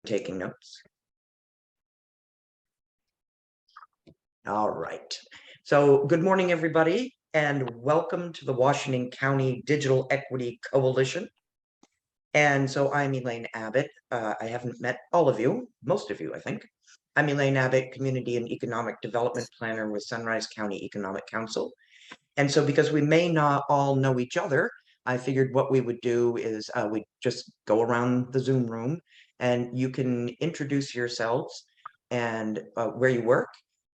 taking notes? All right. So good morning, everybody, and welcome to the Washington County Digital Equity Coalition. And so I'm Elaine Abbott. I haven't met all of you, most of you, I think. I'm Elaine Abbott, Community and Economic Development Planner with Sunrise County Economic Council. And so because we may not all know each other, I figured what we would do is we just go around the Zoom room and you can introduce yourselves and where you work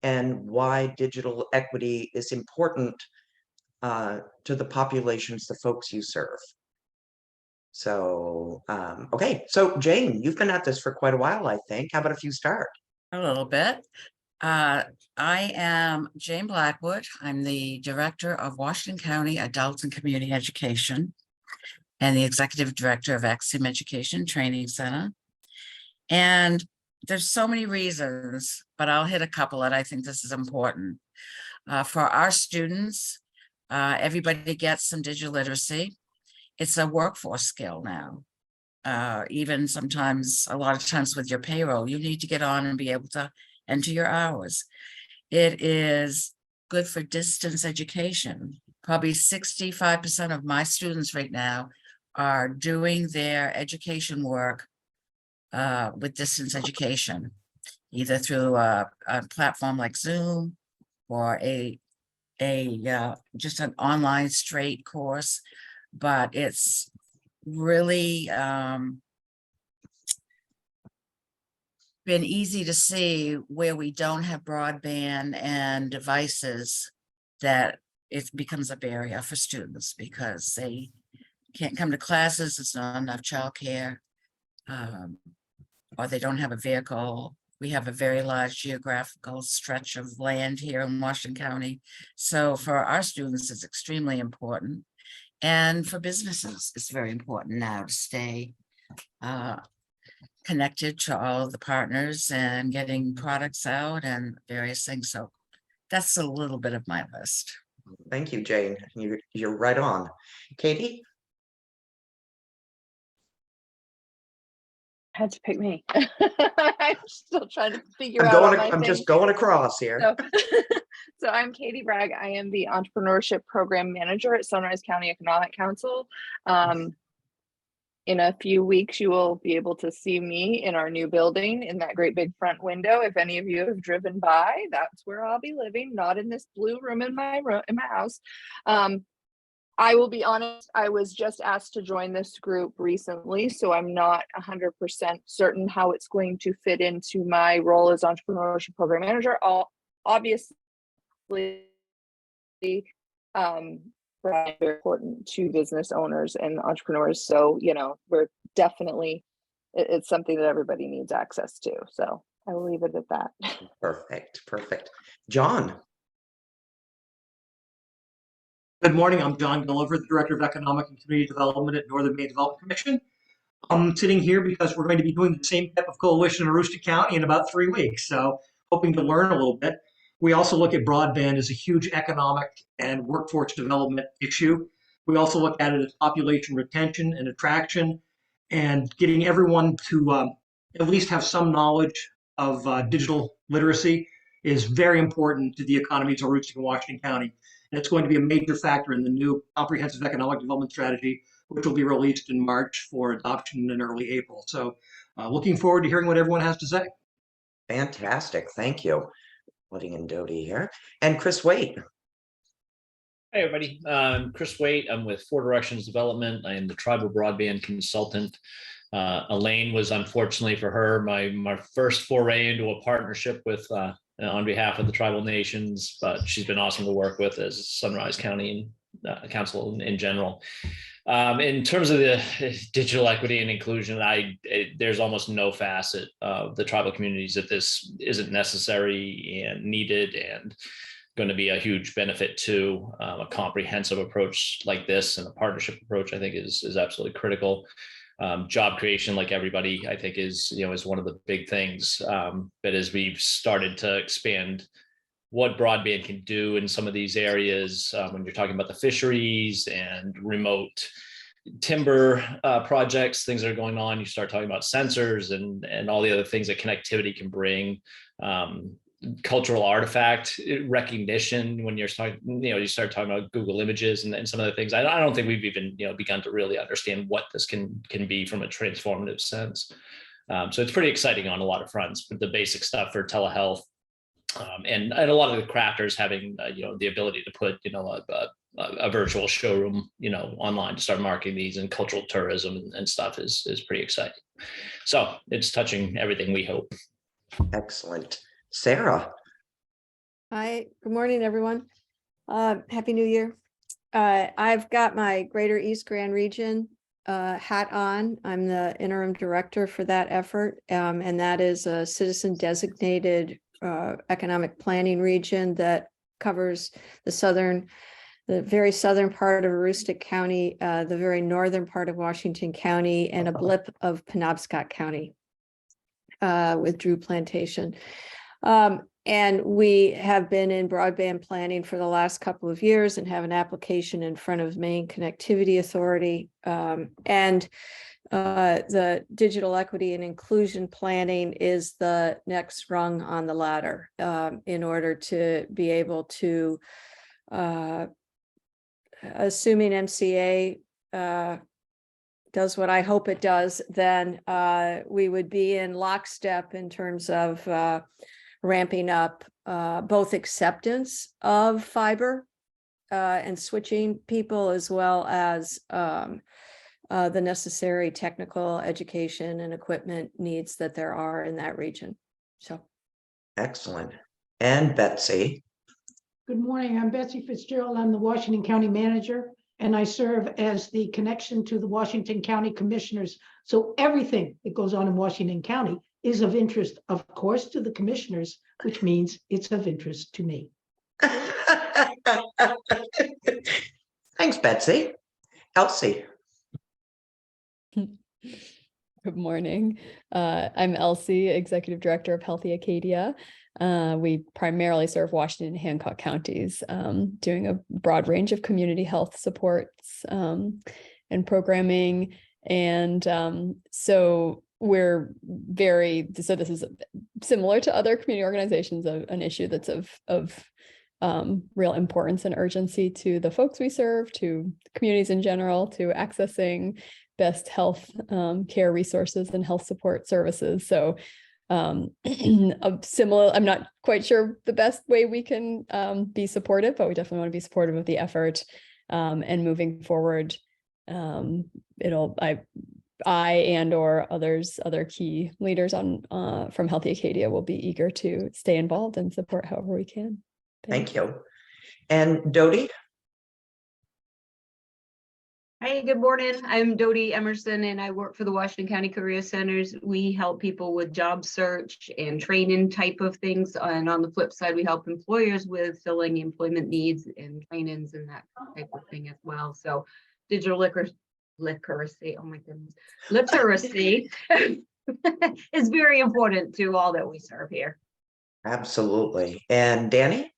and why digital equity is important to the populations, the folks you serve. So, okay. So Jane, you've been at this for quite a while, I think. How about if you start? A little bit. I am Jane Blackwood. I'm the Director of Washington County Adult and Community Education and the Executive Director of Axiom Education Training Center. And there's so many reasons, but I'll hit a couple that I think this is important. For our students, everybody gets some digital literacy. It's a workforce skill now. Even sometimes, a lot of times with your payroll, you need to get on and be able to enter your hours. It is good for distance education. Probably 65% of my students right now are doing their education work with distance education, either through a platform like Zoom or just an online straight course. But it's really been easy to see where we don't have broadband and devices, that it becomes a barrier for students because they can't come to classes, there's not enough childcare, or they don't have a vehicle. We have a very large geographical stretch of land here in Washington County. So for our students, it's extremely important. And for businesses, it's very important now to stay connected to all of the partners and getting products out and various things. So that's a little bit of my list. Thank you, Jane. You're right on. Katie? Had to pick me. I'm still trying to figure out. I'm just going across here. So I'm Katie Bragg. I am the Entrepreneurship Program Manager at Sunrise County Economic Council. In a few weeks, you will be able to see me in our new building in that great big front window. If any of you have driven by, that's where I'll be living, not in this blue room in my house. I will be honest, I was just asked to join this group recently, so I'm not 100% certain how it's going to fit into my role as Entrepreneurship Program Manager. Obviously, very important to business owners and entrepreneurs. So, we're definitely, it's something that everybody needs access to. So I will leave it at that. Perfect. John? Good morning, I'm John Gulliver, the Director of Economic and Community Development at Northern Maine Development Commission. I'm sitting here because we're going to be doing the same type of coalition in Aroostook County in about 3 weeks, so hoping to learn a little bit. We also look at broadband as a huge economic and workforce development issue. We also look at it as population retention and attraction, and getting everyone to at least have some knowledge of digital literacy is very important to the economies of Aroostook and Washington County. And it's going to be a major factor in the new comprehensive economic development strategy, which will be released in March for adoption in early April. So looking forward to hearing what everyone has to say. Fantastic. Thank you. Letting in Dodie here. And Chris Waite. Hey, everybody. I'm Chris Waite. I'm with Four Directions Development. I am the tribal broadband consultant. Elaine was, unfortunately for her, my first foray into a partnership with on behalf of the tribal nations, but she's been awesome to work with as Sunrise County and Council in general. In terms of the digital equity and inclusion, there's almost no facet of the tribal communities that this isn't necessary and needed and going to be a huge benefit to. A comprehensive approach like this and a partnership approach, I think, is absolutely critical. Job creation, like everybody, I think is one of the big things. But as we've started to expand what broadband can do in some of these areas, when you're talking about the fisheries and remote timber projects, things that are going on. You start talking about sensors and all the other things that connectivity can bring. Cultural artifact recognition when you're starting, you start talking about Google Images and some of the things. I don't think we've even begun to really understand what this can be from a transformative sense. So it's pretty exciting on a lot of fronts, but the basic stuff for telehealth, and a lot of the crafters having the ability to put a virtual showroom online to start marketing these, and cultural tourism and stuff is pretty exciting. So it's touching everything we hope. Excellent. Sarah. Hi, good morning, everyone. Happy New Year. I've got my Greater East Grand Region hat on. I'm the interim director for that effort, and that is a citizen designated economic planning region that covers the very southern part of Aroostook County, the very northern part of Washington County, and a blip of Penobscot County with Drew Plantation. And we have been in broadband planning for the last couple of years and have an application in front of Maine Connectivity Authority. And the digital equity and inclusion planning is the next rung on the ladder in order to be able to, assuming MCA does what I hope it does, then we would be in lockstep in terms of ramping up both acceptance of fiber and switching people, as well as the necessary technical education and equipment needs that there are in that region. So. Excellent. And Betsy. Good morning. I'm Betsy Fitzgerald. I'm the Washington County Manager, and I serve as the connection to the Washington County Commissioners. So everything that goes on in Washington County is of interest, of course, to the commissioners, which means it's of interest to me. Thanks, Betsy. Elsie. Good morning. I'm Elsie, Executive Director of Healthy Acadia. We primarily serve Washington and Hancock counties, doing a broad range of community health supports and programming. And so this is similar to other community organizations, an issue that's of real importance and urgency to the folks we serve, to communities in general, to accessing best health care resources and health support services. So I'm not quite sure the best way we can be supportive, but we definitely want to be supportive of the effort and moving forward. I and or other key leaders from Healthy Acadia will be eager to stay involved and support however we can. Thank you. And Dodie? Hey, good morning. I'm Dodie Emerson, and I work for the Washington County Career Centers. We help people with job search and training type of things. And on the flip side, we help employers with filling employment needs and trainings and that type of thing as well. So digital literacy, oh my goodness, literacy is very important to all that we serve here. Absolutely. And Danny?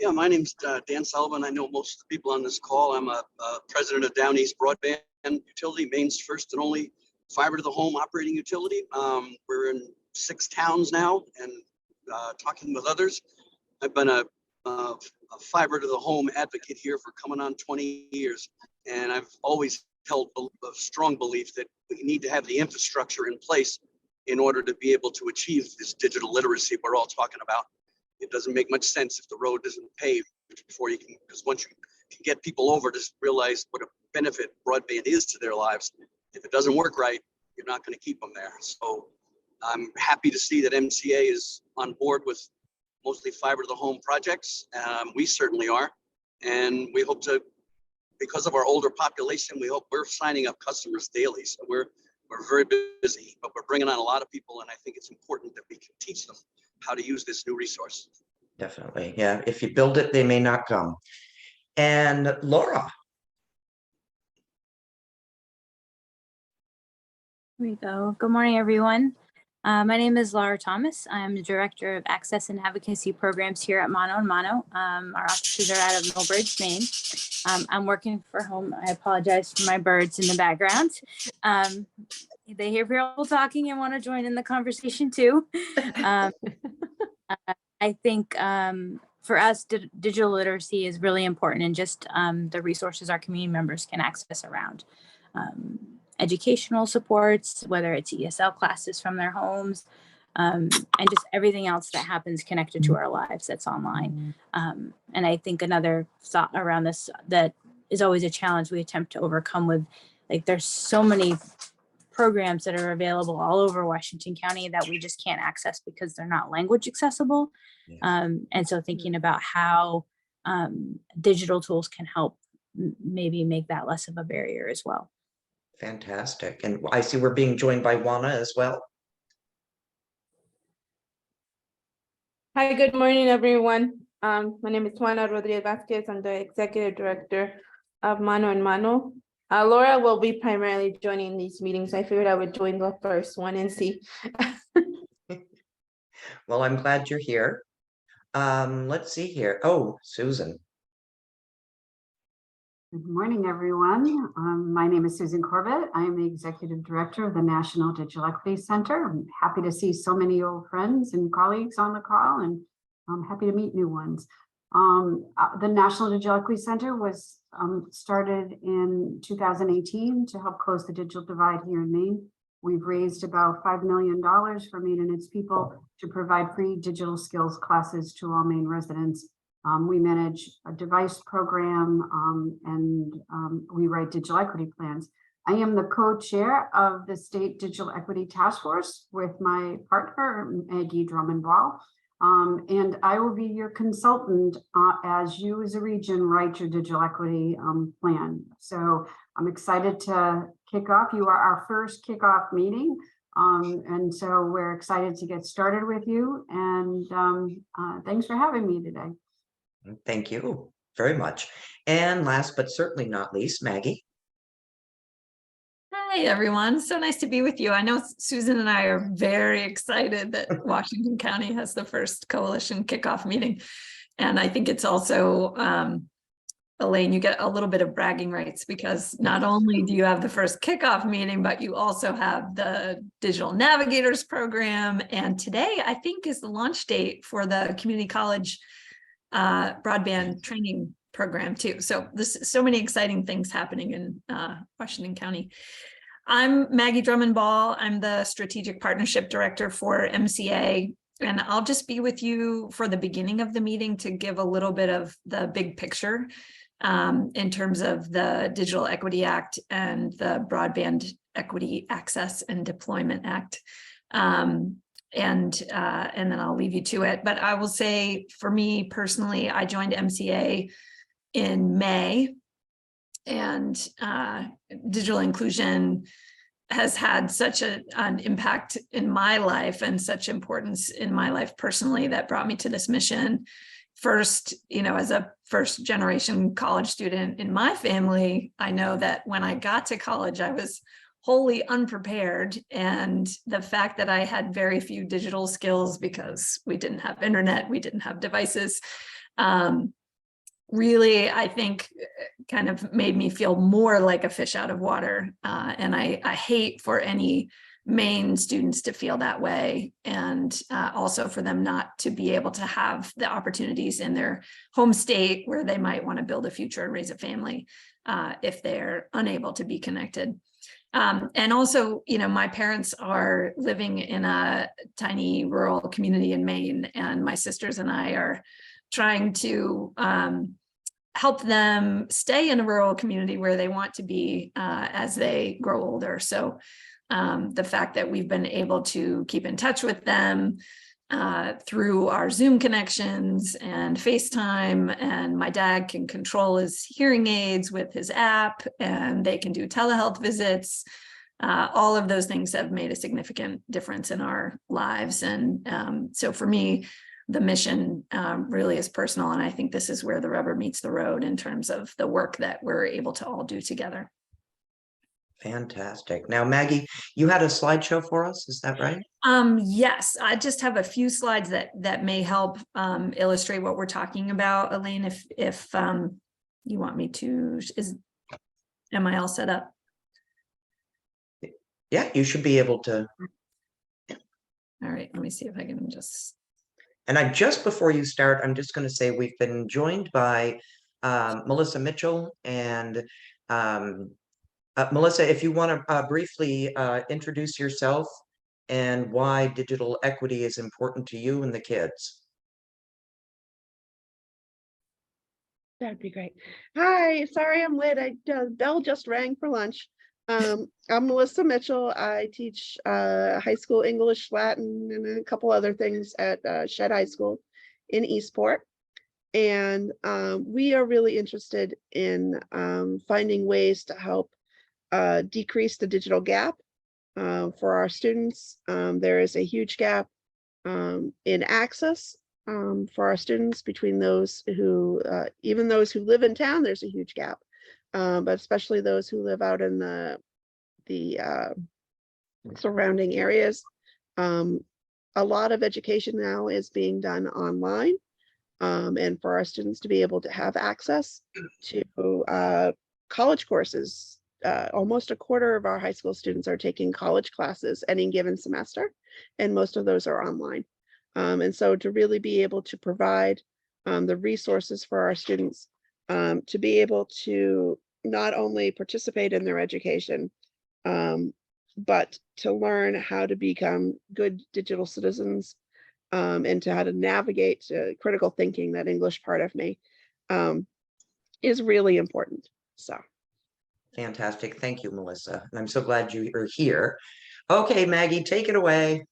Yeah, my name's Dan Sullivan. I know most of the people on this call. I'm a president of Down East Broadband Utility, Maine's first and only fiber to the home operating utility. We're in 6 towns now, and talking with others. I've been a fiber to the home advocate here for coming on 20 years. And I've always held a strong belief that we need to have the infrastructure in place in order to be able to achieve this digital literacy we're all talking about. It doesn't make much sense if the road isn't paved before you can, because once you can get people over to realize what a benefit broadband is to their lives, if it doesn't work right, you're not going to keep them there. So I'm happy to see that MCA is on board with mostly fiber to the home projects. We certainly are. And we hope to, because of our older population, we hope we're signing up customers daily. So we're very busy, but we're bringing on a lot of people. And I think it's important that we can teach them how to use this new resource. Definitely. Yeah. If you build it, they may not come. And Laura. Here we go. Good morning, everyone. My name is Laura Thomas. I'm the Director of Access and Advocacy Programs here at Mano and Mano. Our offices are out of Millbridge, Maine. I'm working from home. I apologize for my birds in the background. They hear people talking and want to join in the conversation too. I think for us, digital literacy is really important, and just the resources our community members can access around educational supports, whether it's ESL classes from their homes, and just everything else that happens connected to our lives that's online. And I think another thought around this that is always a challenge we attempt to overcome with, like, there's so many programs that are available all over Washington County that we just can't access because they're not language accessible. And so thinking about how digital tools can help maybe make that less of a barrier as well. Fantastic. And I see we're being joined by Juana as well. Hi, good morning, everyone. My name is Juana Rodriguez Vasquez. I'm the Executive Director of Mano and Mano. Laura will be primarily joining these meetings. I figured I would join the first one and see. Well, I'm glad you're here. Let's see here. Oh, Susan. Good morning, everyone. My name is Susan Corbett. I am the Executive Director of the National Digital Equity Center. I'm happy to see so many old friends and colleagues on the call, and I'm happy to meet new ones. The National Digital Equity Center was started in 2018 to help close the digital divide here in Maine. We've raised about $5 million for Maine and its people to provide free digital skills classes to all Maine residents. We manage a device program and we write digital equity plans. I am the co-chair of the State Digital Equity Task Force with my partner, Maggie Drummond-Ball. And I will be your consultant as you as a region write your digital equity plan. So I'm excited to kick off. You are our first kickoff meeting. And so we're excited to get started with you. And thanks for having me today. Thank you very much. And last but certainly not least, Maggie. Hi, everyone. So nice to be with you. I know Susan and I are very excited that Washington County has the first coalition kickoff meeting. And I think it's also, Elaine, you get a little bit of bragging rights because not only do you have the first kickoff meeting, but you also have the Digital Navigators program. And today, I think, is the launch date for the community college broadband training program too. So this is so many exciting things happening in Washington County. I'm Maggie Drummond-Ball. I'm the Strategic Partnership Director for MCA, and I'll just be with you for the beginning of the meeting to give a little bit of the big picture in terms of the Digital Equity Act and the Broadband Equity Access and Deployment Act. And then I'll leave you to it. But I will say, for me personally, I joined MCA in May, and digital inclusion has had such an impact in my life and such importance in my life personally that brought me to this mission. First, as a first generation college student in my family, I know that when I got to college, I was wholly unprepared. And the fact that I had very few digital skills because we didn't have internet, we didn't have devices, really, I think, kind of made me feel more like a fish out of water. And I hate for any Maine students to feel that way, and also for them not to be able to have the opportunities in their home state where they might want to build a future and raise a family if they're unable to be connected. And also, my parents are living in a tiny rural community in Maine, and my sisters and I are trying to help them stay in a rural community where they want to be as they grow older. So the fact that we've been able to keep in touch with them through our Zoom connections and FaceTime, and my dad can control his hearing aids with his app, and they can do telehealth visits. All of those things have made a significant difference in our lives. And so for me, the mission really is personal. And I think this is where the rubber meets the road in terms of the work that we're able to all do together. Fantastic. Now, Maggie, you had a slideshow for us, is that right? Yes, I just have a few slides that may help illustrate what we're talking about. Elaine, if you want me to, am I all set up? Yeah, you should be able to. All right, let me see if I can just. And just before you start, I'm just going to say we've been joined by Melissa Mitchell and Melissa, if you want to briefly introduce yourself and why digital equity is important to you and the kids. That'd be great. Hi, sorry I'm late. Bell just rang for lunch. I'm Melissa Mitchell. I teach high school English, Latin, and a couple other things at Shed High School in Eastport. And we are really interested in finding ways to help decrease the digital gap for our students. There is a huge gap in access for our students between those who, even those who live in town, there's a huge gap, but especially those who live out in the surrounding areas. A lot of education now is being done online, and for our students to be able to have access to college courses. Almost a quarter of our high school students are taking college classes any given semester, and most of those are online. And so to really be able to provide the resources for our students to be able to not only participate in their education, but to learn how to become good digital citizens and to how to navigate critical thinking, that English part of me, is really important. So. Fantastic. Thank you, Melissa. And I'm so glad you are here. Okay, Maggie, take it away.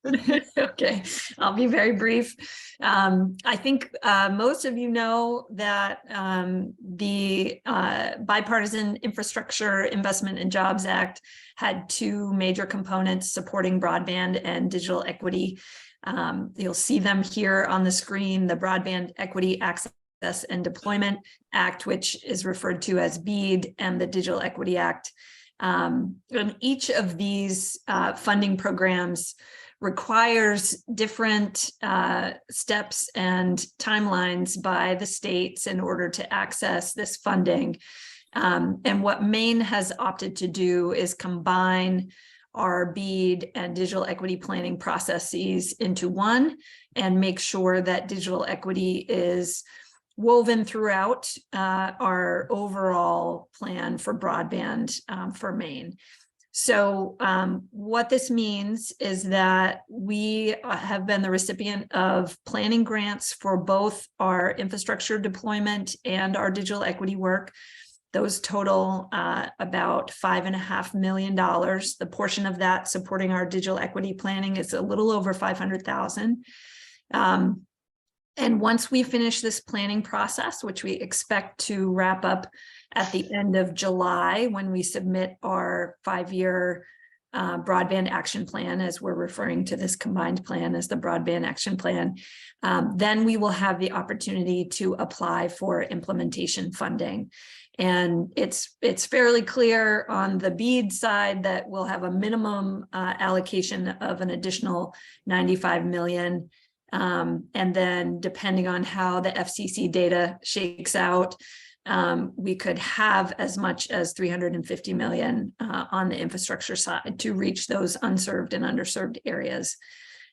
Okay, I'll be very brief. I think most of you know that the Bipartisan Infrastructure Investment and Jobs Act had two major components supporting broadband and digital equity. You'll see them here on the screen, the Broadband Equity Access and Deployment Act, which is referred to as BEAD, and the Digital Equity Act. And each of these funding programs requires different steps and timelines by the states in order to access this funding. And what Maine has opted to do is combine our BEAD and digital equity planning processes into one and make sure that digital equity is woven throughout our overall plan for broadband for Maine. So what this means is that we have been the recipient of planning grants for both our infrastructure deployment and our digital equity work. Those total about $5.5 million. The portion of that supporting our digital equity planning is a little over 500,000. And once we finish this planning process, which we expect to wrap up at the end of July, when we submit our 5-year broadband action plan, as we're referring to this combined plan as the broadband action plan, then we will have the opportunity to apply for implementation funding. And it's fairly clear on the BEAD side that we'll have a minimum allocation of an additional 95 million. And then depending on how the FCC data shakes out, we could have as much as 350 million on the infrastructure side to reach those unserved and underserved areas.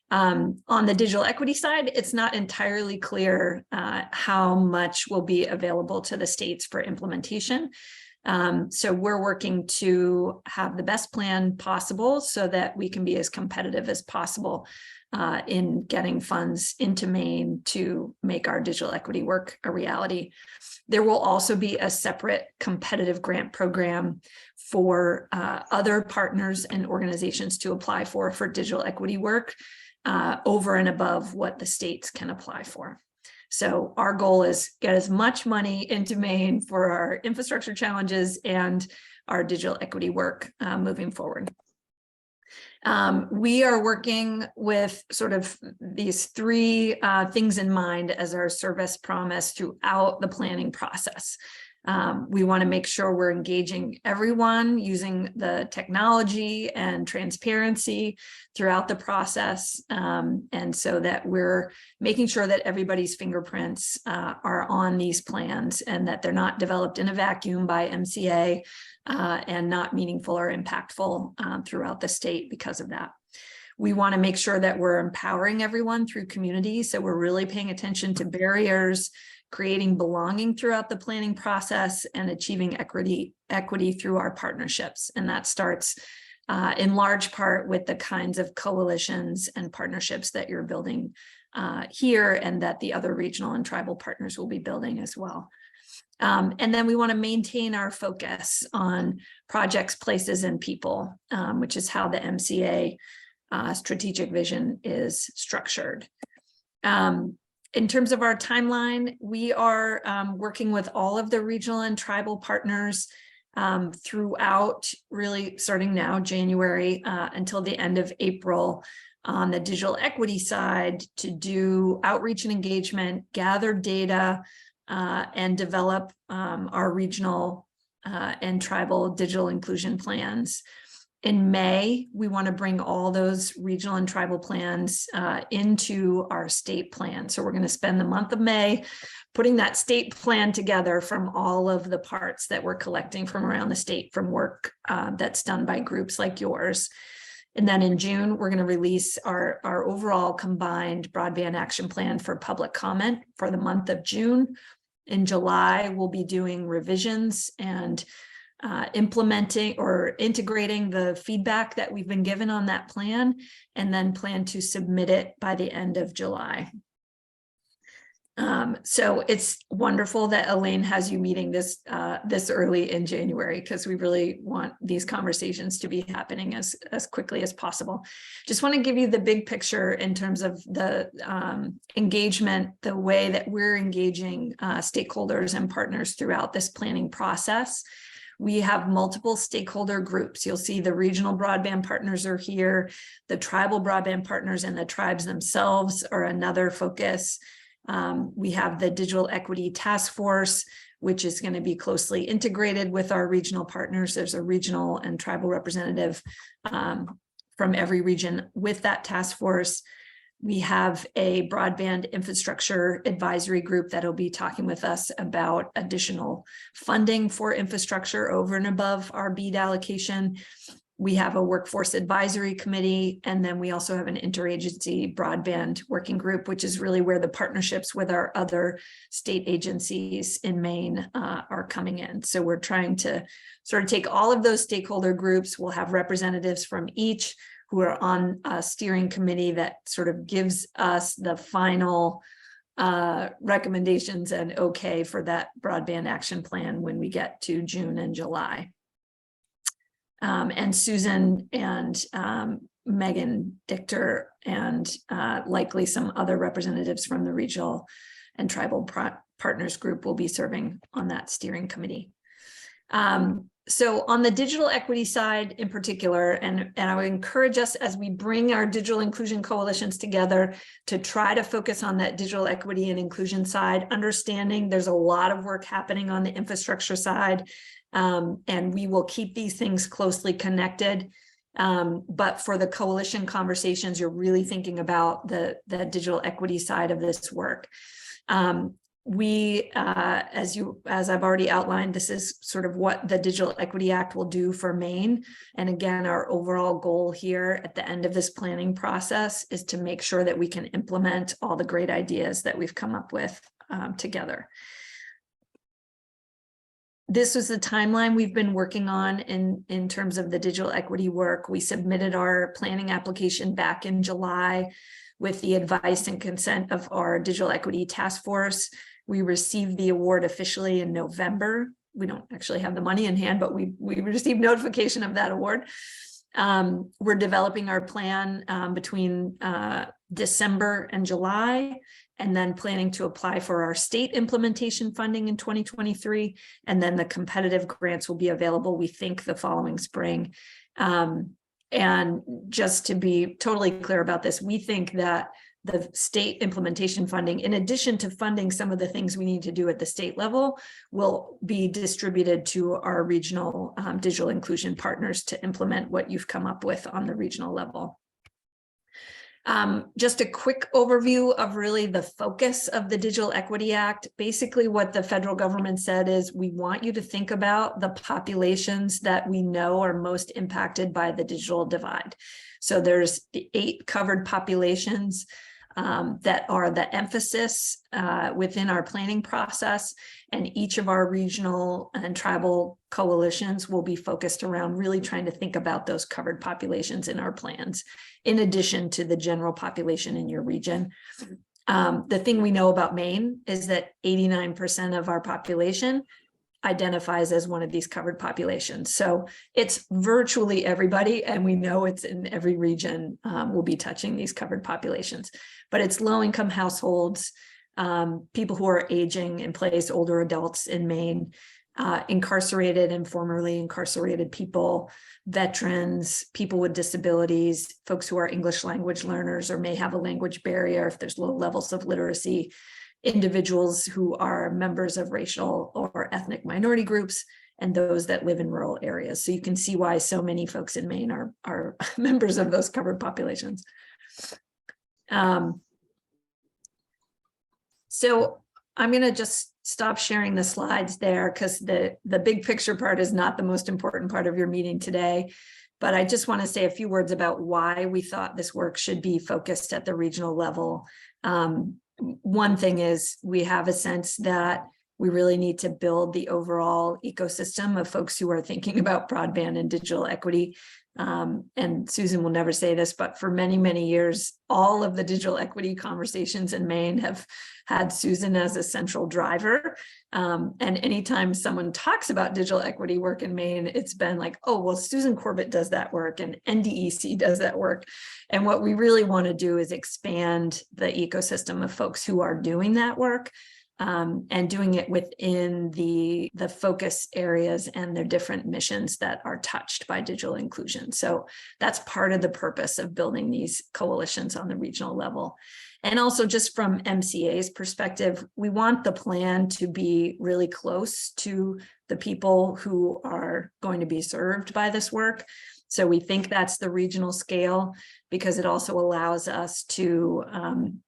On the digital equity side, it's not entirely clear how much will be available to the states for implementation. So we're working to have the best plan possible so that we can be as competitive as possible in getting funds into Maine to make our digital equity work a reality. There will also be a separate competitive grant program for other partners and organizations to apply for digital equity work over and above what the states can apply for. So our goal is get as much money into Maine for our infrastructure challenges and our digital equity work moving forward. We are working with sort of these three things in mind as our service promise throughout the planning process. We want to make sure we're engaging everyone using the technology and transparency throughout the process. And so that we're making sure that everybody's fingerprints are on these plans and that they're not developed in a vacuum by MCA and not meaningful or impactful throughout the state because of that. We want to make sure that we're empowering everyone through community. So we're really paying attention to barriers, creating belonging throughout the planning process, and achieving equity through our partnerships. And that starts in large part with the kinds of coalitions and partnerships that you're building here and that the other regional and tribal partners will be building as well. And then we want to maintain our focus on projects, places, and people, which is how the MCA strategic vision is structured. In terms of our timeline, we are working with all of the regional and tribal partners throughout, really starting now, January, until the end of April, on the digital equity side, to do outreach and engagement, gather data, and develop our regional and tribal digital inclusion plans. In May, we want to bring all those regional and tribal plans into our state plan. So we're going to spend the month of May putting that state plan together from all of the parts that we're collecting from around the state from work that's done by groups like yours. And then in June, we're going to release our overall combined broadband action plan for public comment for the month of June. In July, we'll be doing revisions and implementing or integrating the feedback that we've been given on that plan, and then plan to submit it by the end of July. So it's wonderful that Elaine has you meeting this early in January, because we really want these conversations to be happening as quickly as possible. Just want to give you the big picture in terms of the engagement, the way that we're engaging stakeholders and partners throughout this planning process. We have multiple stakeholder groups. You'll see the regional broadband partners are here. The tribal broadband partners and the tribes themselves are another focus. We have the Digital Equity Task Force, which is going to be closely integrated with our regional partners. There's a regional and tribal representative from every region with that task force. We have a broadband infrastructure advisory group that'll be talking with us about additional funding for infrastructure over and above our BEAD allocation. We have a workforce advisory committee, and then we also have an interagency broadband working group, which is really where the partnerships with our other state agencies in Maine are coming in. So we're trying to sort of take all of those stakeholder groups. We'll have representatives from each who are on a steering committee that sort of gives us the final recommendations and okay for that broadband action plan when we get to June and July. And Susan and Megan Dichter and likely some other representatives from the regional and tribal partners group will be serving on that steering committee. So on the digital equity side in particular, and I would encourage us as we bring our digital inclusion coalitions together to try to focus on that digital equity and inclusion side, understanding there's a lot of work happening on the infrastructure side, and we will keep these things closely connected. But for the coalition conversations, you're really thinking about the digital equity side of this work. We, as I've already outlined, this is sort of what the Digital Equity Act will do for Maine. And again, our overall goal here at the end of this planning process is to make sure that we can implement all the great ideas that we've come up with together. This was the timeline we've been working on in terms of the digital equity work. We submitted our planning application back in July with the advice and consent of our Digital Equity Task Force. We received the award officially in November. We don't actually have the money in hand, but we received notification of that award. We're developing our plan between December and July, and then planning to apply for our state implementation funding in 2023. And then the competitive grants will be available, we think, the following spring. And just to be totally clear about this, we think that the state implementation funding, in addition to funding some of the things we need to do at the state level, will be distributed to our regional digital inclusion partners to implement what you've come up with on the regional level. Just a quick overview of really the focus of the Digital Equity Act. Basically, what the federal government said is we want you to think about the populations that we know are most impacted by the digital divide. So there's the 8 covered populations that are the emphasis within our planning process, and each of our regional and tribal coalitions will be focused around really trying to think about those covered populations in our plans, in addition to the general population in your region. The thing we know about Maine is that 89% of our population identifies as one of these covered populations. So it's virtually everybody, and we know it's in every region will be touching these covered populations. But it's low-income households, people who are aging in place, older adults in Maine, incarcerated and formerly incarcerated people, veterans, people with disabilities, folks who are English language learners or may have a language barrier if there's low levels of literacy, individuals who are members of racial or ethnic minority groups, and those that live in rural areas. So you can see why so many folks in Maine are members of those covered populations. So I'm going to just stop sharing the slides there because the big picture part is not the most important part of your meeting today. But I just want to say a few words about why we thought this work should be focused at the regional level. One thing is we have a sense that we really need to build the overall ecosystem of folks who are thinking about broadband and digital equity. And Susan will never say this, but for many, many years, all of the digital equity conversations in Maine have had Susan as a central driver. And anytime someone talks about digital equity work in Maine, it's been like, oh, well, Susan Corbett does that work and NDEC does that work. And what we really want to do is expand the ecosystem of folks who are doing that work. And doing it within the focus areas and their different missions that are touched by digital inclusion. So that's part of the purpose of building these coalitions on the regional level. And also just from MCA's perspective, we want the plan to be really close to the people who are going to be served by this work. So we think that's the regional scale because it also allows us to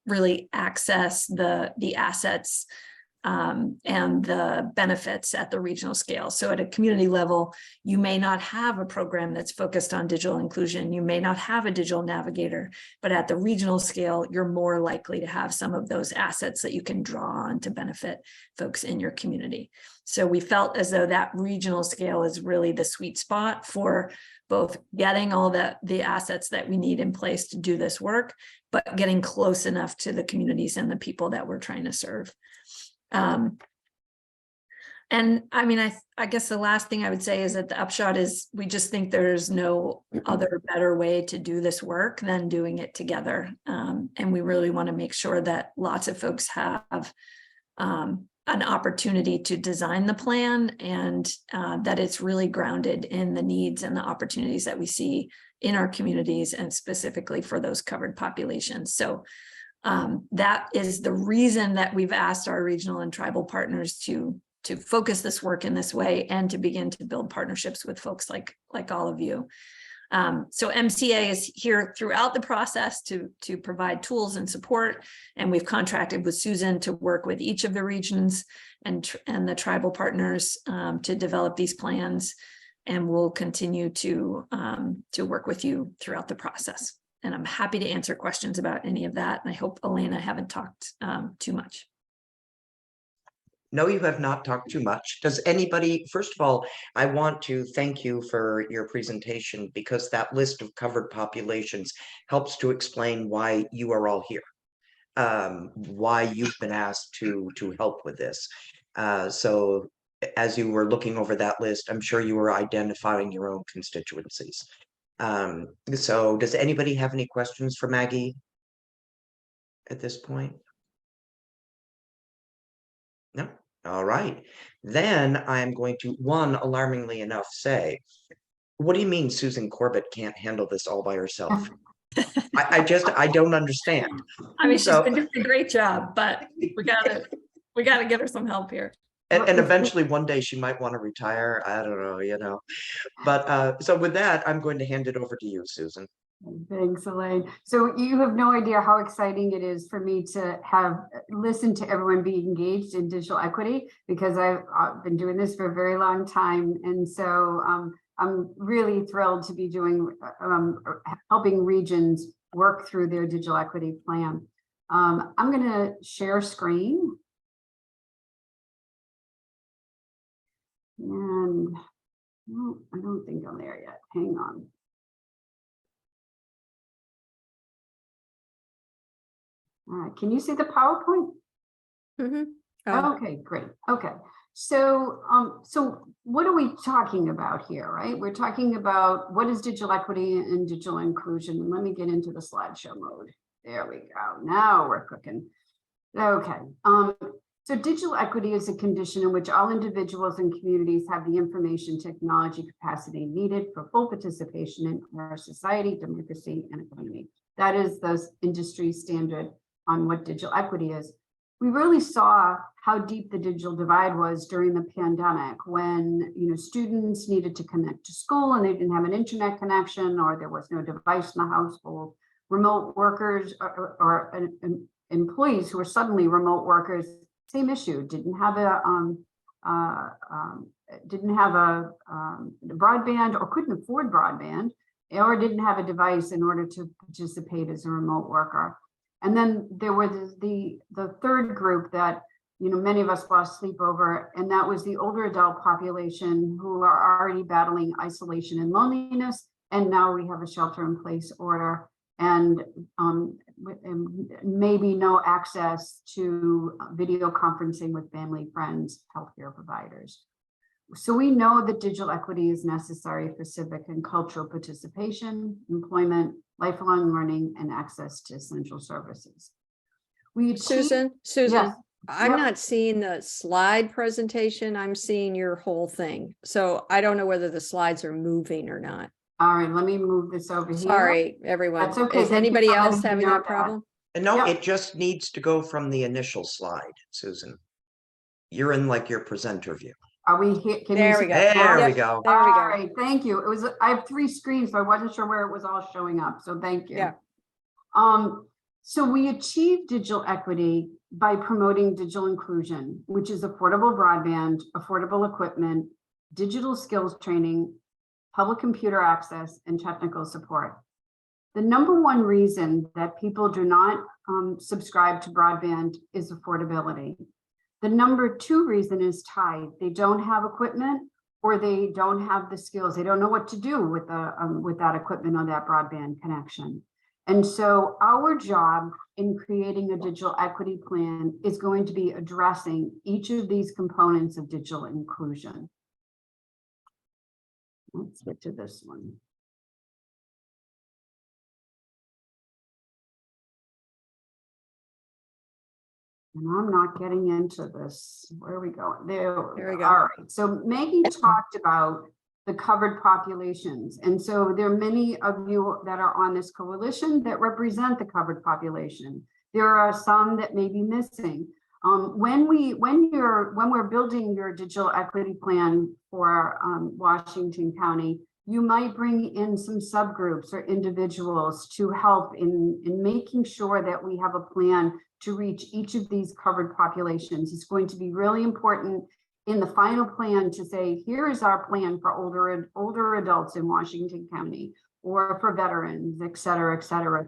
really access the assets and the benefits at the regional scale. So at a community level, you may not have a program that's focused on digital inclusion. You may not have a digital navigator, but at the regional scale, you're more likely to have some of those assets that you can draw on to benefit folks in your community. So we felt as though that regional scale is really the sweet spot for both getting all the assets that we need in place to do this work, but getting close enough to the communities and the people that we're trying to serve. And I mean, I guess the last thing I would say is that the upshot is we just think there's no other better way to do this work than doing it together. And we really want to make sure that lots of folks have an opportunity to design the plan and that it's really grounded in the needs and the opportunities that we see in our communities and specifically for those covered populations. So that is the reason that we've asked our regional and tribal partners to focus this work in this way and to begin to build partnerships with folks like all of you. So MCA is here throughout the process to provide tools and support, and we've contracted with Susan to work with each of the regions and the tribal partners to develop these plans, and we'll continue to work with you throughout the process. And I'm happy to answer questions about any of that. And I hope, Elena, I haven't talked too much. No, you have not talked too much. Does anybody, first of all, I want to thank you for your presentation because that list of covered populations helps to explain why you are all here, why you've been asked to help with this. So as you were looking over that list, I'm sure you were identifying your own constituencies. So does anybody have any questions for Maggie at this point? No. All right. Then I'm going to, one, alarmingly enough, say, what do you mean Susan Corbett can't handle this all by herself? I don't understand. I mean, she's So- been doing a great job, but we gotta get her some help here. And eventually one day she might want to retire. I don't know, you know. But so with that, I'm going to hand it over to you, Susan. Thanks, Elaine. So you have no idea how exciting it is for me to have listened to everyone be engaged in digital equity, because I've been doing this for a very long time. And so I'm really thrilled to be doing helping regions work through their digital equity plan. I'm going to share screen. And no, I don't think I'm there yet. Hang on. All right, can you see the PowerPoint? Oh, Okay, great. Okay, so so what are we talking about here, right? We're talking about what is digital equity and digital inclusion. Let me get into the slideshow mode. There we go. Now we're cooking. Okay. So digital equity is a condition in which all individuals and communities have the information technology capacity needed for full participation in our society, democracy, and economy. That is the industry standard on what digital equity is. We really saw how deep the digital divide was during the pandemic, when students needed to connect to school and they didn't have an internet connection, or there was no device in the household. Remote workers or employees who were suddenly remote workers, same issue, didn't have a broadband, or couldn't afford broadband, or didn't have a device in order to participate as a remote worker. And then there was the third group that many of us lost sleep over, and that was the older adult population who are already battling isolation and loneliness. And now we have a shelter-in-place order, and maybe no access to video conferencing with family, friends, healthcare providers. So we know that digital equity is necessary for civic and cultural participation, employment, lifelong learning, and access to essential services. Susan, Yes. I'm Yep. not seeing the slide presentation. I'm seeing your whole thing. So I don't know whether the slides are moving or not. All right, let me move this over here. Sorry, everyone. That's okay. Is Thank you anybody for else letting me having know that problem? And no, Yep. it just needs to go from the initial slide, Susan. You're in like your presenter view. Are we here? Can you There see we go. that? There we Yep, go. There we All go. right, thank you. I have 3 screens, so I wasn't sure where it was all showing up. So thank you. Yeah. So we achieve digital equity by promoting digital inclusion, which is affordable broadband, affordable equipment, digital skills training, public computer access, and technical support. The number one reason that people do not subscribe to broadband is affordability. The number 2 reason is time. They don't have equipment, or they don't have the skills. They don't know what to do with that equipment or that broadband connection. And so our job in creating a digital equity plan is going to be addressing each of these components of digital inclusion. Let's get to this one. And I'm not getting into this. Where are we going? There we go. All right. So Maggie talked about the covered populations. And so there are many of you that are on this coalition that represent the covered population. There are some that may be missing. When we're building your digital equity plan for Washington County, you might bring in some subgroups or individuals to help in making sure that we have a plan to reach each of these covered populations. It's going to be really important in the final plan to say, here is our plan for older adults in Washington County, or for veterans, et cetera,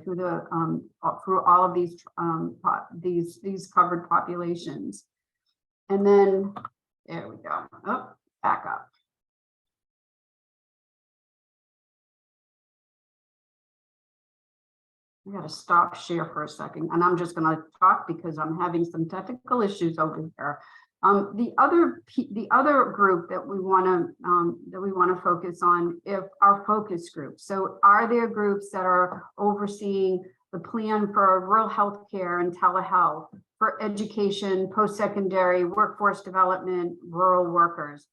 through all of these covered populations. And then there we go. Oh, back up. I got to stop share for a second, and I'm just going to talk because I'm having some technical issues over here. The other group that we want to focus on is our focus groups. So are there groups that are overseeing the plan for rural healthcare and telehealth, for education, post-secondary, workforce development, rural workers,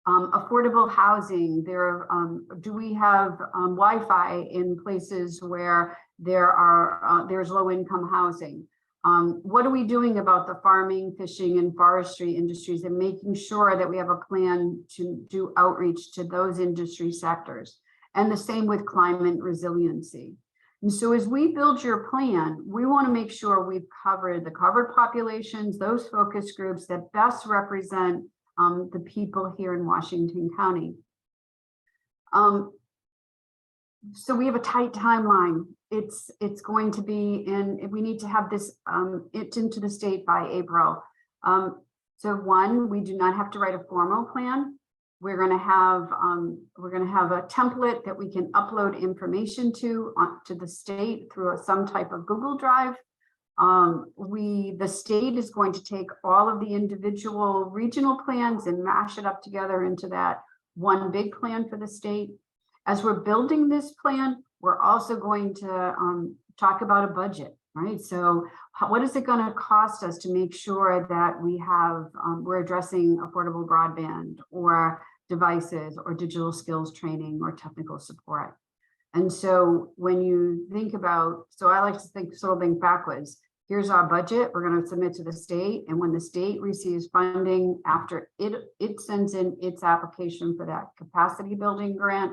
affordable housing? Do we have Wi-Fi in places where There's low income housing. What are we doing about the farming, fishing, and forestry industries, and making sure that we have a plan to do outreach to those industry sectors? And the same with climate resiliency. And so as we build your plan, we want to make sure we've covered the covered populations, those focus groups that best represent the people here in Washington County. So we have a tight timeline. It's going to be we need to have this into the state by April. So one, we do not have to write a formal plan. We're going to have a template that we can upload information to the state through some type of Google Drive. The state is going to take all of the individual regional plans and mash it up together into that one big plan for the state. As we're building this plan, we're also going to talk about a budget, right? So what is it going to cost us to make sure that we're addressing affordable broadband or devices or digital skills training or technical support? And so when you think about, so I like to think backwards. Here's our budget we're going to submit to the state. And when the state receives funding after it sends in its application for that capacity building grant,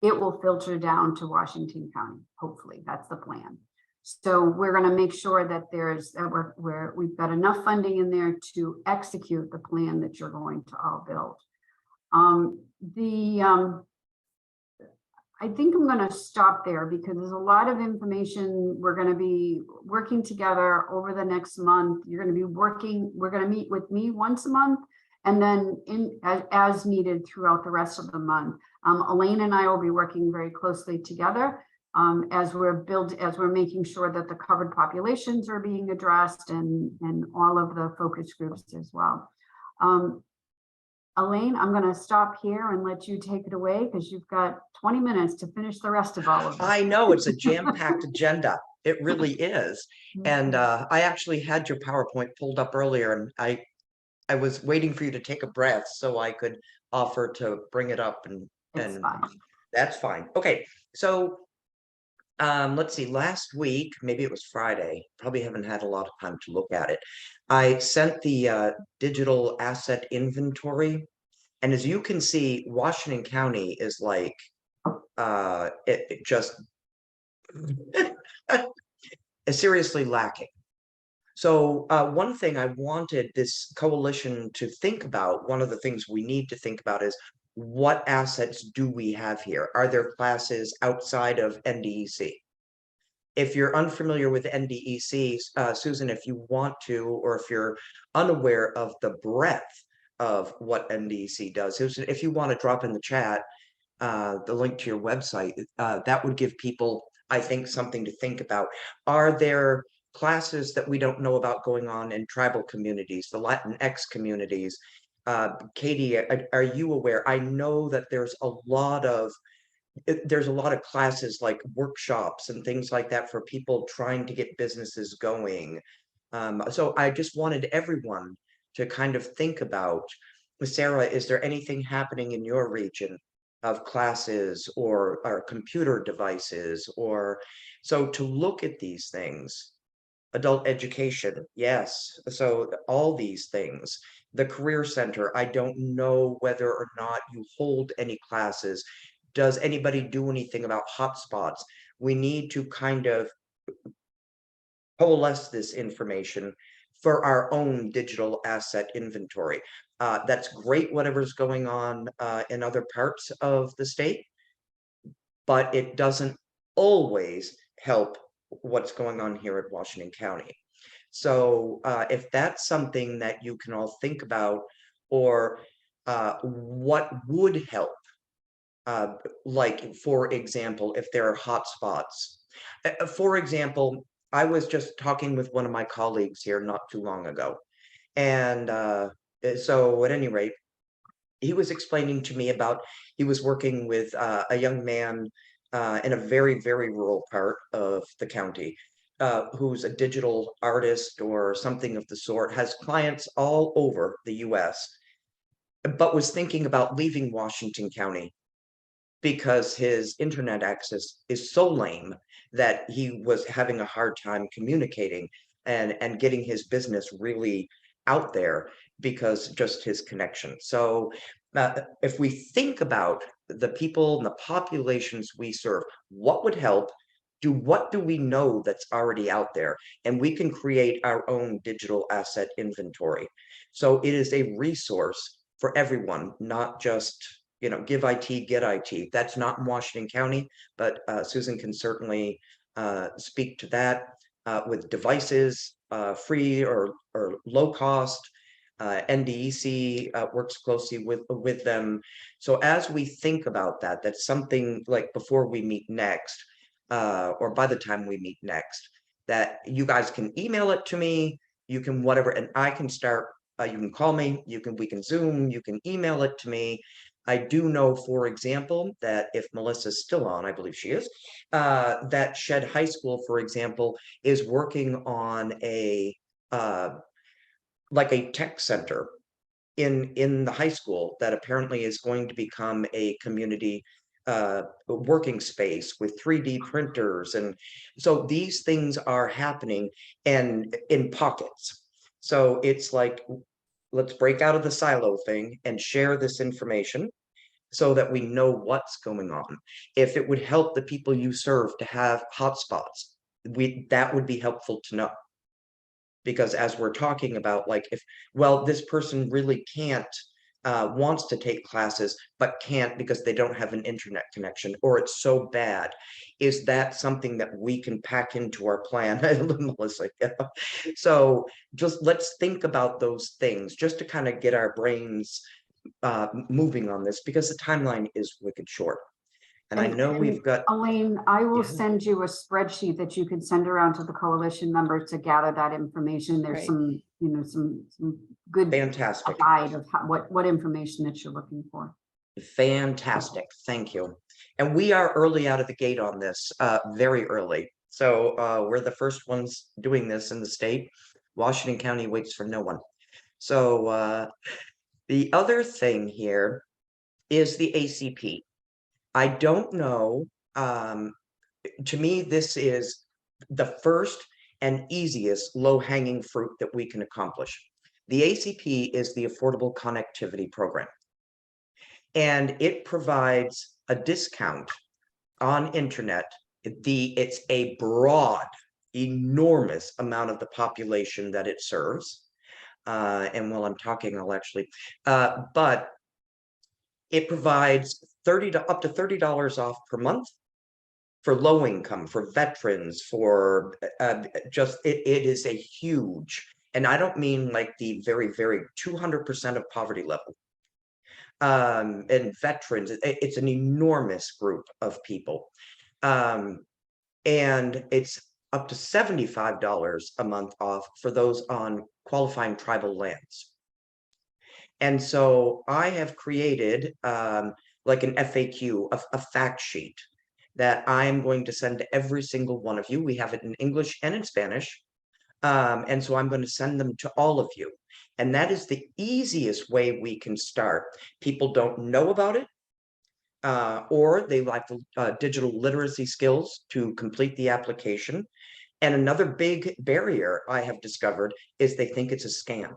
it will filter down to Washington County. Hopefully that's the plan. So we're going to make sure that we've got enough funding in there to execute the plan that you're going to all build. I think I'm going to stop there because there's a lot of information. We're going to be working together over the next month. We're going to meet with me once a month, and then as needed throughout the rest of the month. Elaine and I will be working very closely together as we're making sure that the covered populations are being addressed and all of the focus groups as well. Elaine, I'm going to stop here and let you take it away because you've got 20 minutes to finish the rest of all of it. I know it's a jam-packed agenda. It really is. And I actually had your PowerPoint pulled up earlier, and I was waiting for you to take a breath so I could offer to bring it up, and that's fine. Okay, so let's see, last week, maybe it was Friday, probably haven't had a lot of time to look at it. I sent the digital asset inventory, and as you can see, Washington County is like it just is seriously lacking. So one thing I wanted this coalition to think about, one of the things we need to think about is what assets do we have here? Are there classes outside of NDEC? If you're unfamiliar with NDEC, Susan, if you want to, or if you're unaware of the breadth of what NDEC does, if you want to drop in the chat the link to your website, that would give people, I think, something to think about. Are there classes that we don't know about going on in tribal communities, the Latinx communities? Katie, are you aware? I know that there's a lot of classes like workshops and things like that for people trying to get businesses going. So I just wanted everyone to kind of think about, Sarah, is there anything happening in your region of classes or computer devices, or so to look at these things? Adult education, yes. So all these things, the Career Center, I don't know whether or not you hold any classes. Does anybody do anything about hotspots? We need to kind of coalesce this information for our own digital asset inventory. That's great, whatever's going on in other parts of the state, but it doesn't always help what's going on here at Washington County. So if that's something that you can all think about, or what would help, like, for example, if there are hotspots. For example, I was just talking with one of my colleagues here not too long ago. And so at any rate, he was explaining to me about, he was working with a young man in a very, very rural part of the county, who's a digital artist or something of the sort, has clients all over the US, but was thinking about leaving Washington County because his internet access is so lame that he was having a hard time communicating and getting his business really out there because just his connection. So if we think about the people and the populations we serve, what would help? What do we know that's already out there? And we can create our own digital asset inventory. So it is a resource for everyone, not just, you know, give IT, get IT. That's not in Washington County, but Susan can certainly speak to that with devices, free or low cost. NDEC works closely with them. So as we think about that, that's something like before we meet next, or by the time we meet next, that you guys can email it to me, you can whatever, and I can start, you can call me, we can Zoom, you can email it to me. I do know, for example, that if Melissa's still on, I believe she is, that Shed High School, for example, is working on a like a tech center in the high school that apparently is going to become a community working space with 3D printers. And so these things are happening and in pockets. So it's like, let's break out of the silo thing and share this information so that we know what's going on. If it would help the people you serve to have hotspots, that would be helpful to know. Because as we're talking about, like, if, well, this person really can't, wants to take classes, but can't because they don't have an internet connection, or it's so bad. Is that something that we can pack into our plan? Melissa, yeah. So just let's think about those things just to kind of get our brains moving on this, because the timeline is wicked short. And I know we've got, Elaine, I will Yeah. send you a spreadsheet that you can send around to the coalition members to gather that information. There's Right. some, you know, some good fantastic. guide of what information that you're looking for. Fantastic, thank you. And we are early out of the gate on this, very early. So we're the first ones doing this in the state. Washington County waits for no one. So the other thing here is the ACP. I don't know, to me, this is the first and easiest low-hanging fruit that we can accomplish. The ACP is the Affordable Connectivity Program. And it provides a discount on internet. It's a broad, enormous amount of the population that it serves. And while I'm talking, I'll actually, but it provides up to $30 off per month for low income, for veterans, for just, it is a huge, and I don't mean like the very, very 200% of poverty level. And veterans, it's an enormous group of people. And it's up to $75 a month off for those on qualifying tribal lands. And so I have created like an FAQ, a fact sheet that I am going to send to every single one of you. We have it in English and in Spanish. And so I'm going to send them to all of you. And that is the easiest way we can start. People don't know about it, or they lack the digital literacy skills to complete the application. And another big barrier I have discovered is they think it's a scam.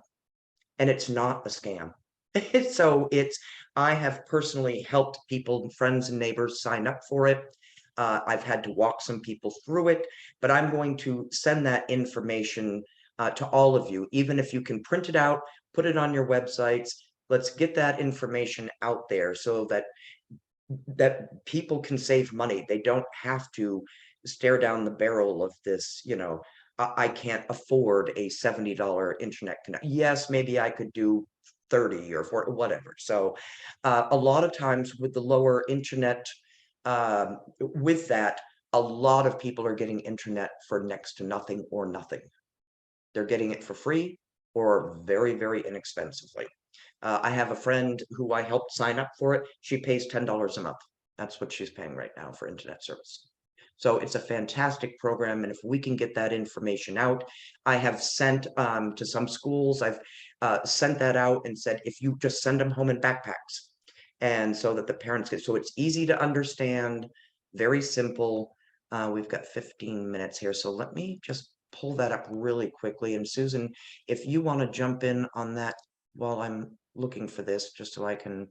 And it's not a scam. So I have personally helped people, friends and neighbors sign up for it. I've had to walk some people through it, but I'm going to send that information to all of you, even if you can print it out, put it on your websites. Let's get that information out there so that people can save money. They don't have to stare down the barrel of this, you know, I can't afford a $70 internet connection. Yes, maybe I could do 30 or 40, whatever. So a lot of times with the lower internet, with that, a lot of people are getting internet for next to nothing or nothing. They're getting it for free or very, very inexpensively. I have a friend who I helped sign up for it. She pays $10 a month. That's what she's paying right now for internet service. So it's a fantastic program. And if we can get that information out, I have sent to some schools, I've sent that out and said, if you just send them home in backpacks, And so that the parents get, so it's easy to understand, very simple. We've got 15 minutes here, so let me just pull that up really quickly. And Susan, if you want to jump in on that while I'm looking for this, just so I can,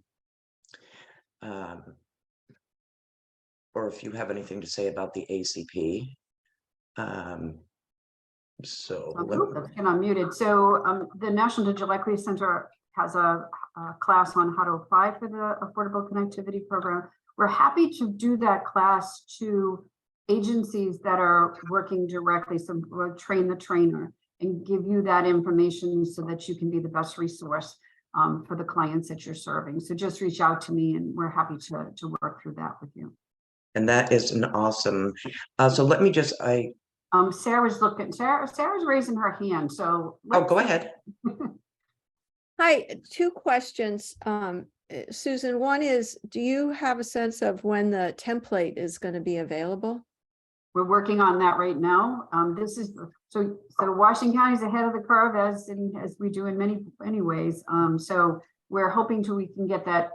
or if you have anything to say about the ACP. So That's been unmuted. So the National Digital Equity Center has a class on how to apply for the Affordable Connectivity Program. We're happy to do that class to agencies that are working directly. So we'll train the trainer and give you that information so that you can be the best resource for the clients that you're serving. So just reach out to me and we're happy to work through that with you. And that is an awesome, so let me just, Sarah's looking, Sarah's raising her hand, so. Oh, go ahead. Hi, two questions. Susan, one is, do you have a sense of when the template is going to be available? We're working on that right now. This is, so Washington County is ahead of the curve as we do in many ways. So we're hoping we can get that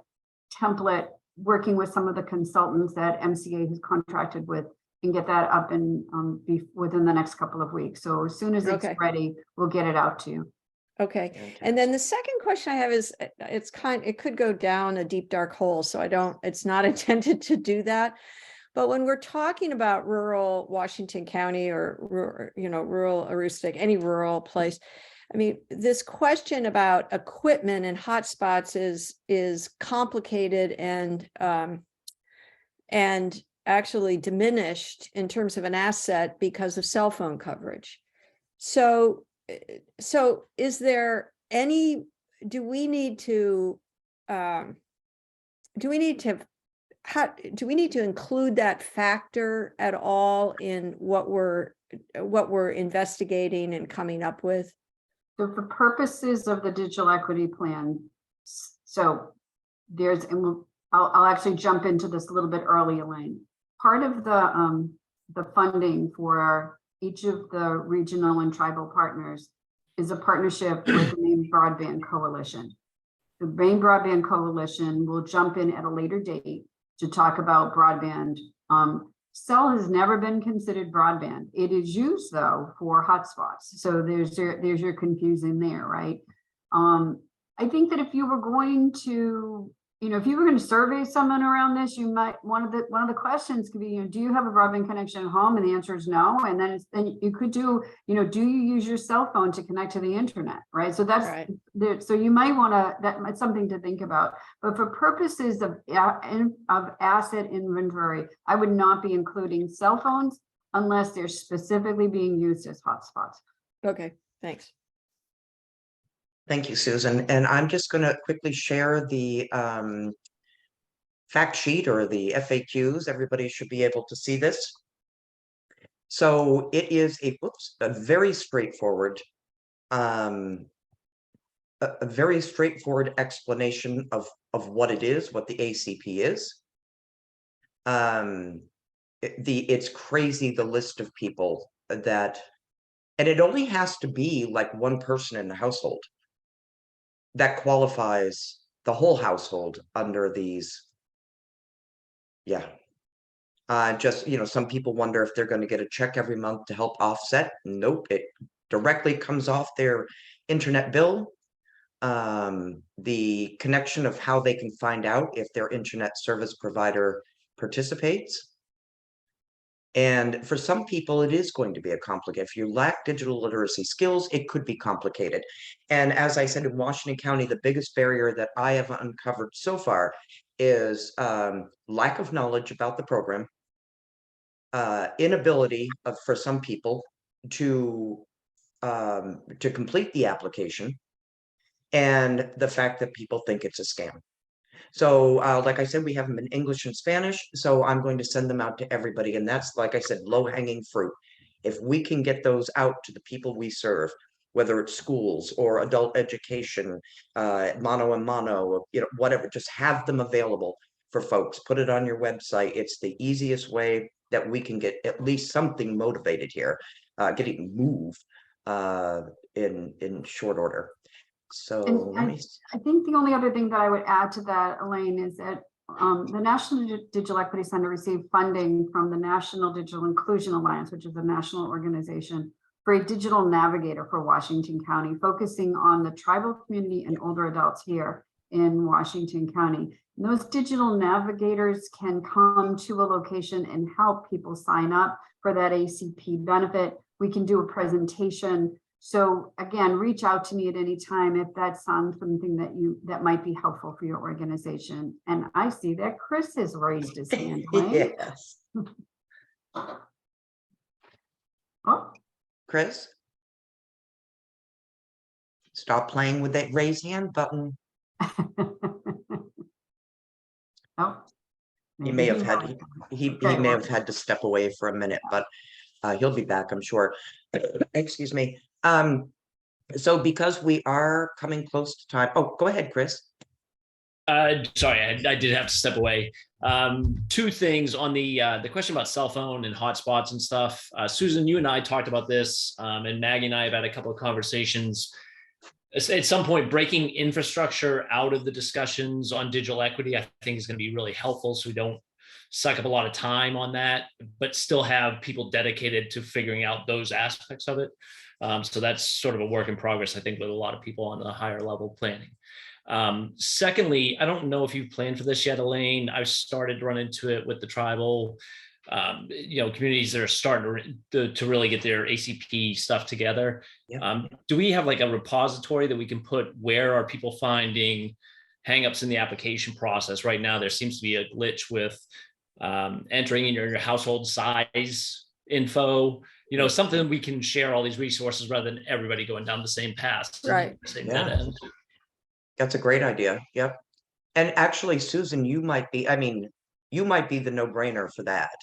template, working with some of the consultants that MCA has contracted with, and get that up and within the next couple of weeks. So as soon as it's ready, we'll get it out to you. Okay. And then the second question I have is, it could go down a deep dark hole. So it's not intended to do that. But when we're talking about rural Washington County or rural Aroostook, any rural place, I mean, this question about equipment and hotspots is complicated and actually diminished in terms of an asset because of cell phone coverage. So is there any, do we need to include that factor at all in what we're investigating and coming up with? So for purposes of the digital equity plan, so there's, and I'll actually jump into this a little bit early, Elaine. Part of the funding for each of the regional and tribal partners is a partnership with the Maine Broadband Coalition. The Maine Broadband Coalition will jump in at a later date to talk about broadband. Cell has never been considered broadband. It is used though for hotspots. So there's your confusion there, right? I think that if you were going to, if you were going to survey someone around this, you might, one of the questions could be, do you have a broadband connection at home? And the answer is no. And then you could do, do you use your cell phone to connect to the internet, right? So that's right. So you might want to, that's something to think about. But for purposes of asset inventory, I would not be including cell phones unless they're specifically being used as hotspots. Okay, thanks. Thank you, Susan. And I'm just going to quickly share the fact sheet or the FAQs. Everybody should be able to see this. So it is a very straightforward, a very straightforward explanation of what it is, what the ACP is. It's crazy, the list of people that, and it only has to be like one person in the household that qualifies the whole household under these. Yeah. Just, some people wonder if they're going to get a check every month to help offset. Nope. It directly comes off their internet bill. The connection of how they can find out if their internet service provider participates. And for some people, it is going to be a complicated. If you lack digital literacy skills, it could be complicated. And as I said, in Washington County, the biggest barrier that I have uncovered so far is lack of knowledge about the program, inability for some people to complete the application, and the fact that people think it's a scam. So like I said, we have them in English and Spanish, so I'm going to send them out to everybody. And that's, like I said, low-hanging fruit. If we can get those out to the people we serve, whether it's schools or adult education, mano a mano, whatever, just have them available for folks. Put it on your website. It's the easiest way that we can get at least something motivated here, getting moved in short order. So And let me, I think the only other thing that I would add to that, Elaine, is that the National Digital Equity Center received funding from the National Digital Inclusion Alliance, which is a national organization, for a digital navigator for Washington County, focusing on the tribal community and older adults here in Washington County. And those digital navigators can come to a location and help people sign up for that ACP benefit. We can do a presentation. So again, reach out to me at any time if that sounds something that might be helpful for your organization. And I see that Chris has raised his hand. Elaine. yes, Oh, Chris. Stop playing with that raise hand button. oh. He maybe may have he had, will. he Okay, may well, have had to step away for a minute, but he'll be back, I'm sure. Excuse me. So because we are coming close to time, oh, go ahead, Chris. Sorry, I did have to step away. Two things on the question about cell phone and hotspots and stuff. Susan, you and I talked about this, and Maggie and I have had a couple of conversations. At some point, breaking infrastructure out of the discussions on digital equity, I think is going to be really helpful, so we don't suck up a lot of time on that, but still have people dedicated to figuring out those aspects of it. So that's sort of a work in progress, I think, with a lot of people on the higher level planning. Secondly, I don't know if you've planned for this yet, Elaine. I've started to run into it with the tribal, communities that are starting to really get their ACP stuff together. Yeah. Do we have like a repository that we can put where are people finding hangups in the application process? Right now, there seems to be a glitch with entering in your household size info, something we can share all these resources rather than everybody going down the same path. Right. Same Yeah. dead end. That's a great idea. Yep. And actually, Susan, you might be the no-brainer for that.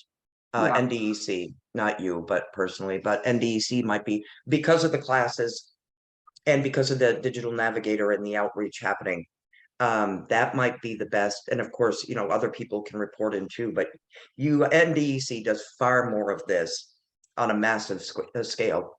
Yeah. NDEC, not you, but personally, but NDEC might be, because of the classes and because of the digital navigator and the outreach happening. That might be the best. And of course, other people can report in too, but NDEC does far more of this on a massive scale.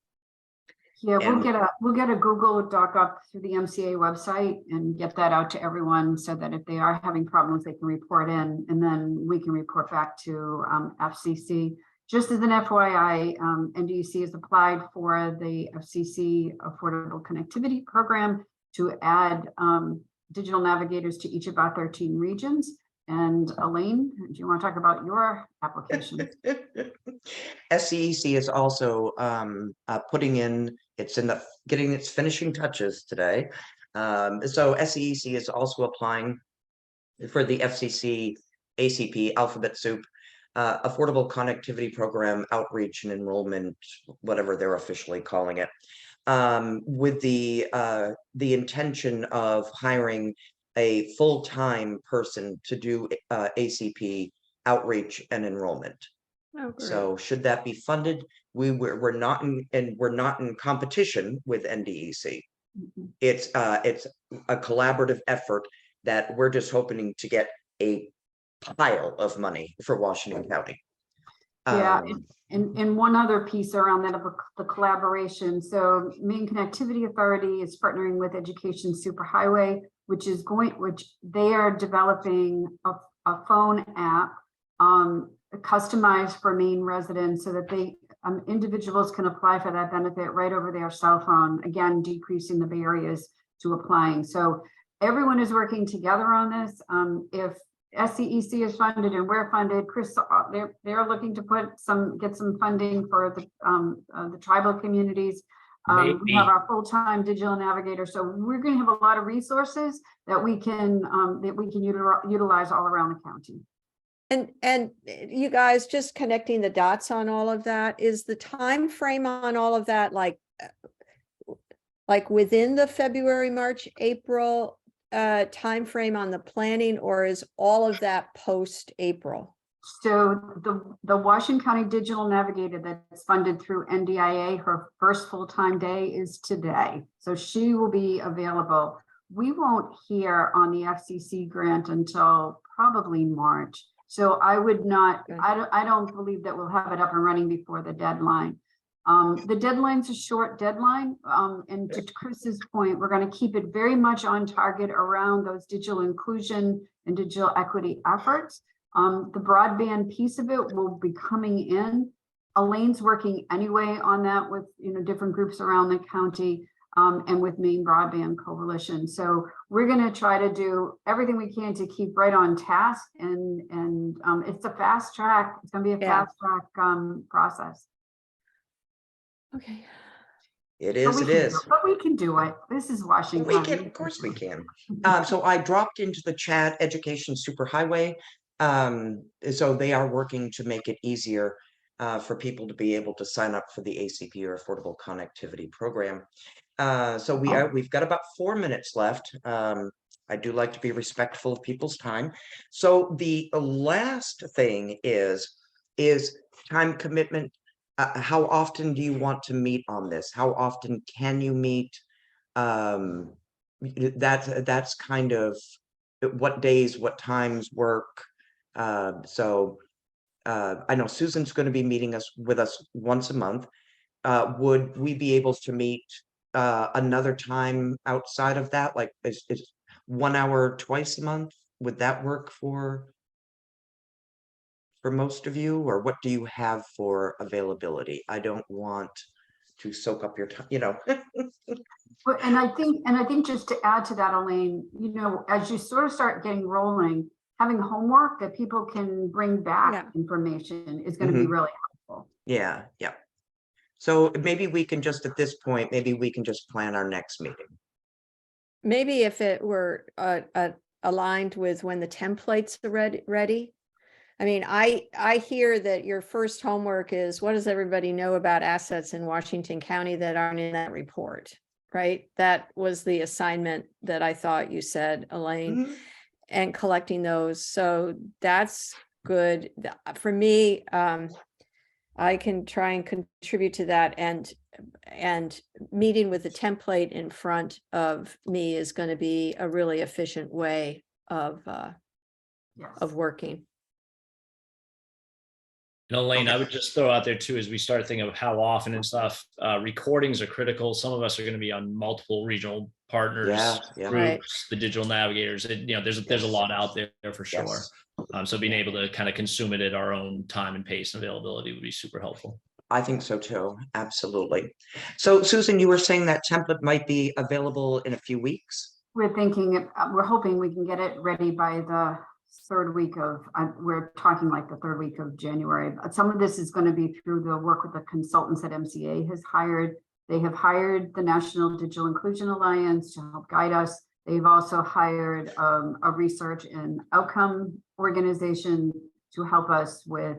Yeah, And- we'll get a Google Doc up through the MCA website and get that out to everyone so that if they are having problems, they can report in, and then we can report back to FCC. Just as an FYI, NDEC has applied for the FCC Affordable Connectivity Program to add digital navigators to each of our 13 regions. And Elaine, do you want to talk about your application? SCEC is also getting its finishing touches today. So SCEC is also applying for the FCC ACP Alphabet Soup Affordable Connectivity Program outreach and enrollment, whatever they're officially calling it, with the intention of hiring a full-time person to do ACP outreach and enrollment. Oh, great. So should that be funded, we're not in competition with NDEC. Mhm. It's a collaborative effort that we're just hoping to get a pile of money for Washington County. Yeah, and one other piece around that of the collaboration. So Maine Connectivity Authority is partnering with Education Superhighway, which they are developing a phone app customized for Maine residents so that individuals can apply for that benefit right over their cell phone, again, decreasing the barriers to applying. So everyone is working together on this. If SCEC is funded and we're funded, Chris, they're looking to get some funding for the tribal communities. We have our full-time digital navigator, so we're going to have a lot of resources that we can utilize all around the county. And you guys, just connecting the dots on all of that, is the time frame on all of that like within the February, March, April time frame on the planning, or is all of that post-April? So the Washington County Digital Navigator that's funded through NDIA, her first full-time day is today. So she will be available. We won't hear on the FCC grant until probably March. So I would not, I don't believe that we'll have it up and running before the deadline. The deadline's a short deadline. And to Chris's point, we're going to keep it very much on target around those digital inclusion and digital equity efforts. The broadband piece of it will be coming in. Elaine's working anyway on that with different groups around the county and with Maine Broadband Coalition. So we're going to try to do everything we can to keep right on task. And it's a fast track. It's going to be a fast track process. Okay. It is, But we can do it. This is Washington. We can, of course we can. So I dropped into the chat education superhighway. So they are working to make it easier for people to be able to sign up for the ACP or Affordable Connectivity Program. So we've got about 4 minutes left. I do like to be respectful of people's time. So the last thing is time commitment. How often do you want to meet on this? How often can you meet? That's kind of what days, what times work. So I know Susan's going to be meeting with us once a month. Would we be able to meet another time outside of that? Like is 1 hour twice a month? Would that work for most of you, or what do you have for availability? I don't want to soak up your time, And I think just to add to that, Elaine, as you sort of start getting rolling, having homework that people can bring back information is going to be really helpful. Yeah. So maybe we can just at this point, plan our next meeting. Maybe if it were aligned with when the templates are ready. I mean, I hear that your first homework is what does everybody know about assets in Washington County that aren't in that report, right? That was the assignment that I thought you said, Elaine, and collecting those. So that's good. For me, I can try and contribute to that, and meeting with the template in front of me is going to be a really efficient way of working. And Elaine, I would just throw out there too, as we start thinking of how often and stuff, recordings are critical. Some of us are going to be on multiple regional partners, groups, the digital navigators. There's a lot out there for sure. So being able to kind of consume it at our own time and pace and availability would be super helpful. I think so too. Absolutely. So Susan, you were saying that template might be available in a few weeks. We're hoping we can get it ready by the third week of, we're talking like the third week of January. Some of this is going to be through the work with the consultants that MCA has hired. They have hired the National Digital Inclusion Alliance to help guide us. They've also hired a research and outcome organization to help us with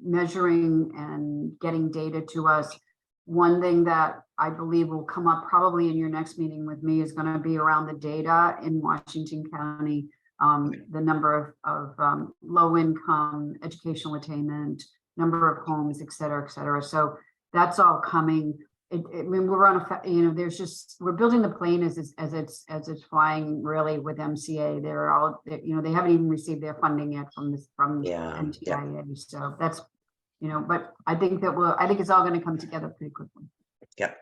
measuring and getting data to us. One thing that I believe will come up probably in your next meeting with me is going to be around the data in Washington County, the number of low income, educational attainment, number of homes, et cetera, et cetera. So that's all coming. We're on we're building the plane as it's flying really with MCA. They're all, they haven't even received their funding yet from NTIA. So that's, but I think it's all going to come together pretty quickly. Yeah.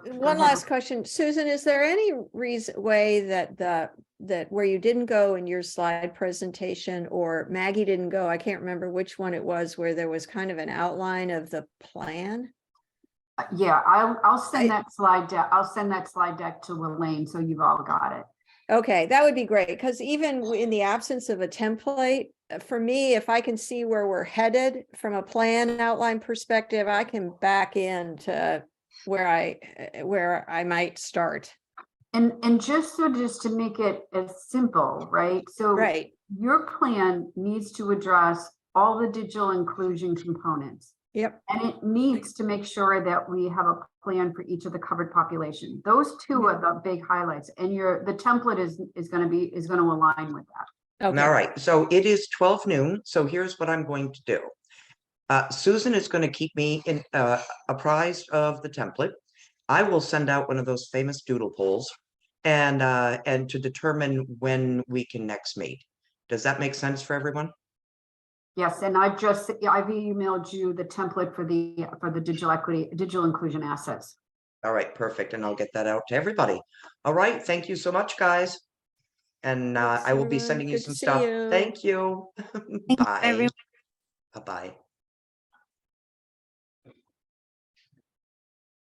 One last question, Susan, is there any way that where you didn't go in your slide presentation, or Maggie didn't go, I can't remember which one it was, where there was kind of an outline of the plan? Yeah, I'll send that slide deck. I'll send that slide deck to Elaine, so you've all got it. Okay, that would be great, because even in the absence of a template, for me, if I can see where we're headed from a plan outline perspective, I can back into where I might start. And just to make it as simple, right? So your plan needs to address all the digital inclusion components. Yep. And it needs to make sure that we have a plan for each of the covered population. Those two are the big highlights, and the template is going to align with that. Okay. All right. So it is 12 noon. So here's what I'm going to do. Susan is going to keep me apprised of the template. I will send out one of those famous doodle polls, and to determine when we can next meet. Does that make sense for everyone? Yes, and I've emailed you the template for the digital equity, digital inclusion assets. All right, perfect. And I'll get that out to everybody. All right, thank you so much, guys. And Thanks, I will be everyone. sending you Good to some see stuff. you. Thank you. Thank you, Bye. everyone. Bye-bye.